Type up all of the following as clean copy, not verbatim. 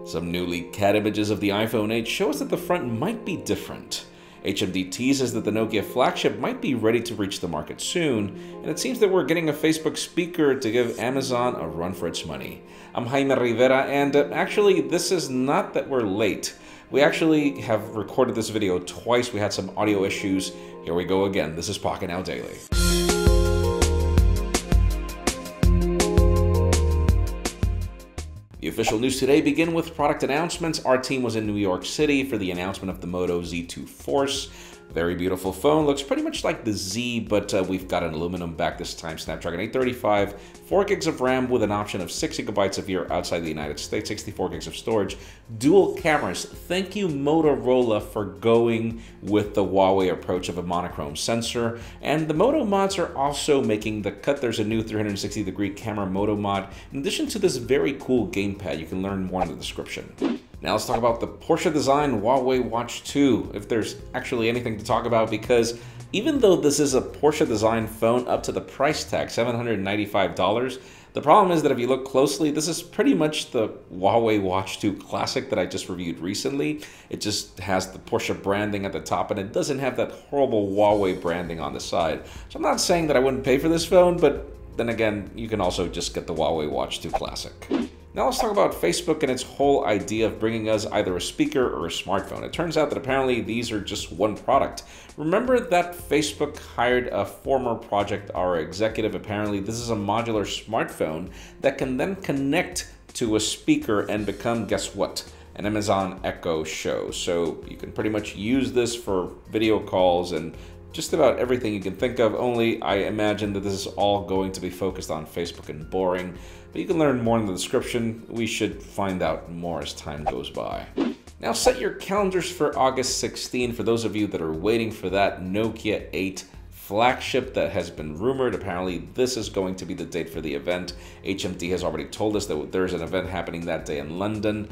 Some new leaked CAD images of the iPhone 8 show us that the front might be different. HMD teases that the Nokia Flagship might be ready to reach the market soon, and it seems that we're getting a Facebook speaker to give Amazon a run for its money. I'm Jaime Rivera, and actually this is not that we're late. We actually have recorded this video twice. We had some audio issues. Here we go again. This is Pocketnow Daily. The official news today begin with product announcements. Our team was in New York City for the announcement of the Moto Z2 Force. Very beautiful phone, looks pretty much like the Z, but we've got an aluminum back this time, Snapdragon 835, 4 gigs of RAM with an option of 6 gigabytes if you're outside the United States, 64 gigs of storage, dual cameras. Thank you Motorola for going with the Huawei approach of a monochrome sensor, and the Moto mods are also making the cut. There's a new 360-degree camera Moto mod, in addition to this very cool gamepad. You can learn more in the description. Now let's talk about the Porsche Design Huawei Watch 2, if there's actually anything to talk about, because even though this is a Porsche Design phone up to the price tag, $795, the problem is that if you look closely, this is pretty much the Huawei Watch 2 Classic that I just reviewed recently. It just has the Porsche branding at the top, and it doesn't have that horrible Huawei branding on the side. So I'm not saying that I wouldn't pay for this phone, but then again, you can also just get the Huawei Watch 2 Classic. Now let's talk about Facebook and its whole idea of bringing us either a speaker or a smartphone. It turns out that apparently these are just one product. Remember that Facebook hired a former Project R executive. Apparently this is a modular smartphone that can then connect to a speaker and become, guess what? An Amazon Echo Show. So you can pretty much use this for video calls and just about everything you can think of, only I imagine that this is all going to be focused on Facebook and boring. But you can learn more in the description. We should find out more as time goes by. Now set your calendars for August 16 for those of you that are waiting for that Nokia 8 flagship that has been rumored. Apparently this is going to be the date for the event. HMD has already told us that there's an event happening that day in London.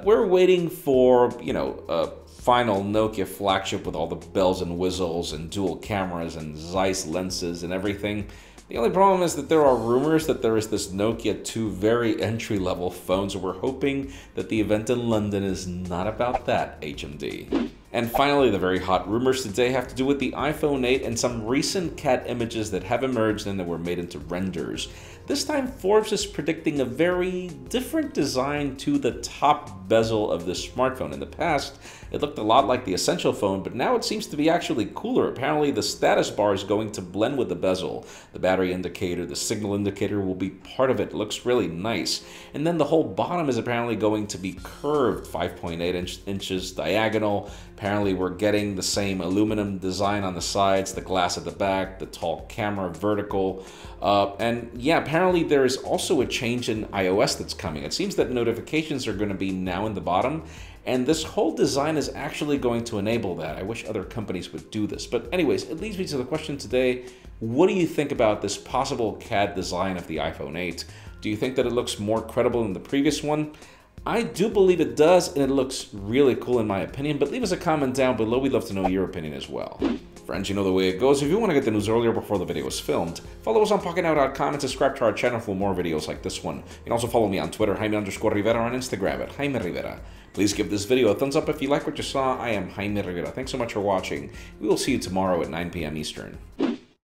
We're waiting for, a final Nokia flagship with all the bells and whistles and dual cameras and Zeiss lenses and everything. The only problem is that there are rumors that there is this Nokia 2 very entry-level phone, so we're hoping that the event in London is not about that, HMD. And finally, the very hot rumors today have to do with the iPhone 8 and some recent CAD images that have emerged and that were made into renders. This time, Forbes is predicting a very different design to the top bezel of this smartphone. In the past, it looked a lot like the Essential phone, but now it seems to be actually cooler. Apparently, the status bar is going to blend with the bezel. The battery indicator, the signal indicator will be part of it. It looks really nice. And then the whole bottom is apparently going to be curved, 5.8 inches diagonal. Apparently, we're getting the same aluminum design on the sides, the glass at the back, the tall camera vertical. And yeah, apparently there is also a change in iOS that's coming. It seems that notifications are going to be now in the bottom, and this whole design is actually going to enable that. I wish other companies would do this. But anyways, it leads me to the question today. What do you think about this possible CAD design of the iPhone 8? Do you think that it looks more credible than the previous one? I do believe it does, and it looks really cool in my opinion, but leave us a comment down below. We'd love to know your opinion as well. Friends, you know the way it goes. If you want to get the news earlier before the video is filmed, follow us on Pocketnow.com and subscribe to our channel for more videos like this one. You can also follow me on Twitter, Jaime_Rivera, on Instagram at Jaime Rivera. Please give this video a thumbs up if you like what you saw. I am Jaime Rivera. Thanks so much for watching. We will see you tomorrow at 9 p.m. Eastern.